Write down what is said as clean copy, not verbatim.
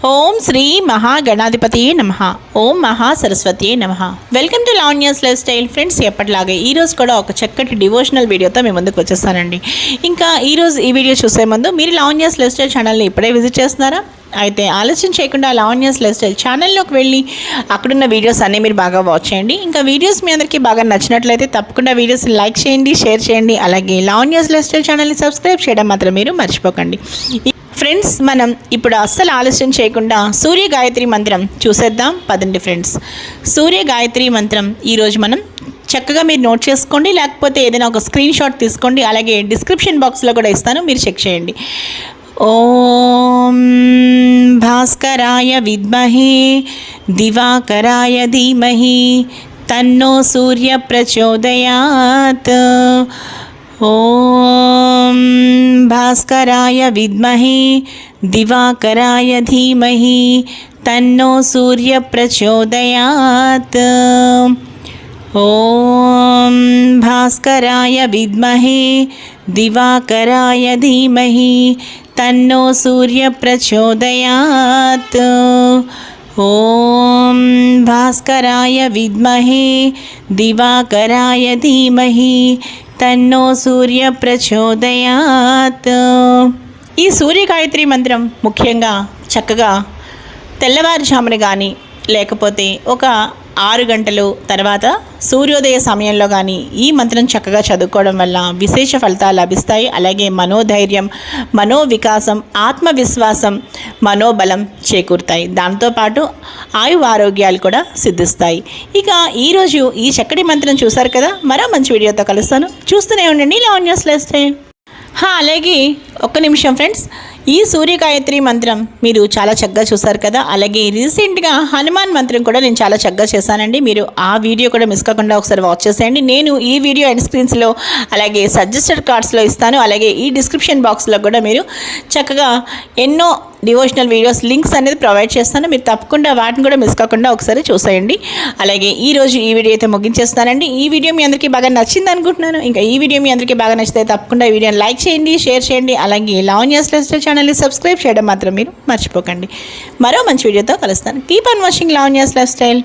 ఓం శ్రీ మహాగణాధిపతియే నమః. ఓం మహాసరస్వతియే నమః. Welcome to Lavanya's life style. Friends, ఎప్పటిలాగే ఈరోజు కూడా ఒక చక్కటి డివోషనల్ వీడియోతో మీ ముందుకు వచ్చేస్తానండి. ఇంకా ఈరోజు ఈ వీడియో చూసే ముందు మీరు లావణ్యాస్ లైఫ్ స్టైల్ ఛానల్ని ఇప్పుడే విజిట్ చేస్తున్నారా? అయితే ఆలస్యం చేయకుండా లావణ్యాస్ లైఫ్ స్టైల్ ఛానల్లోకి వెళ్ళి అక్కడున్న వీడియోస్ అన్నీ మీరు బాగా వాచ్ చేయండి. ఇంకా వీడియోస్ మీ అందరికీ బాగా నచ్చినట్లయితే తప్పకుండా వీడియోస్ని లైక్ చేయండి, షేర్ చేయండి. అలాగే లావణ్యాస్ లైఫ్ స్టైల్ ఛానల్ని సబ్స్క్రైబ్ చేయడం మాత్రం మీరు మర్చిపోకండి. ఫ్రెండ్స్, మనం ఇప్పుడు అస్సలు ఆలస్యం చేయకుండా సూర్య గాయత్రి మంత్రం చూసేద్దాం పదండి. ఫ్రెండ్స్, సూర్య గాయత్రి మంత్రం ఈరోజు మనం చక్కగా మీరు నోట్ చేసుకోండి, లేకపోతే ఏదైనా ఒక స్క్రీన్ షాట్ తీసుకోండి. అలాగే డిస్క్రిప్షన్ బాక్స్లో కూడా ఇస్తాను, మీరు చెక్ చేయండి. ఓం భాస్కరాయ విద్మహే దివాకరాయ ధీమహి తన్నో సూర్య ప్రచోదయాత్. ఓం భాస్కరాయ విద్మహే దివాకరాయ ధీమహి తన్నో సూర్య ప్రచోదయాత్. ఓం భాస్కరాయ విద్మహే దివాకరాయ ధీమహి తన్నో సూర్య ప్రచోదయాత్. ఓం భాస్కరాయ విద్మహే దివాకరాయ ధీమహి తన్నో సూర్య ప్రచోదయాత్. ఈ సూర్య గాయత్రి మంత్రం ముఖ్యంగా చక్కగా తెల్లవారుజామున కానీ లేకపోతే ఒక 6 గంటలు తర్వాత సూర్యోదయ సమయంలో కానీ ఈ మంత్రం చక్కగా చదువుకోవడం వల్ల విశేష ఫలితాలు లభిస్తాయి. అలాగే మనోధైర్యం, మనోవికాసం, ఆత్మవిశ్వాసం, మనోబలం చేకూరుతాయి. దాంతోపాటు ఆరోగ్యాలు కూడా సిద్ధిస్తాయి. ఇక ఈరోజు ఈ చక్కటి మంత్రం చూశారు కదా, మరో మంచి వీడియోతో కలుస్తాను. చూస్తూనే ఉండండి లావణ్యాస్ లైఫ్ స్టైల్. అలాగే ఒక్క నిమిషం ఫ్రెండ్స్, ఈ సూర్య గాయత్రి మంత్రం మీరు చాలా చక్కగా చూసారు కదా. అలాగే రీసెంట్గా హనుమాన్ మంత్రం కూడా నేను చాలా చక్కగా చేశానండి. మీరు ఆ వీడియో కూడా మిస్ కాకుండా ఒకసారి వాచ్ చేసేయండి. నేను ఈ వీడియో ఎండ్ స్క్రీన్స్లో అలాగే సజెస్టెడ్ కార్డ్స్లో ఇస్తాను. అలాగే ఈ డిస్క్రిప్షన్ బాక్స్లో కూడా మీరు చక్కగా ఎన్నో డివోషనల్ వీడియోస్ లింక్స్ అనేది ప్రొవైడ్ చేస్తాను. మీరు తప్పకుండా వాటిని కూడా మిస్ కాకుండా ఒకసారి చూసేయండి. అలాగే ఈరోజు ఈ వీడియో అయితే ముగించేస్తానండి. ఈ వీడియో మీ అందరికీ బాగా నచ్చింది అనుకుంటున్నాను. ఇంకా ఈ వీడియో మీ అందరికీ బాగా నచ్చితే తప్పకుండా ఈ వీడియోని లైక్ చేయండి, షేర్ చేయండి. అలాగే లావణ్యాస్ లైఫ్ స్టైల్ ఛానల్ని సబ్స్క్రైబ్ చేయడం మాత్రం మీరు మర్చిపోకండి. మరో మంచి వీడియోతో కలుస్తాను. Keep on watching Lavanya's life style.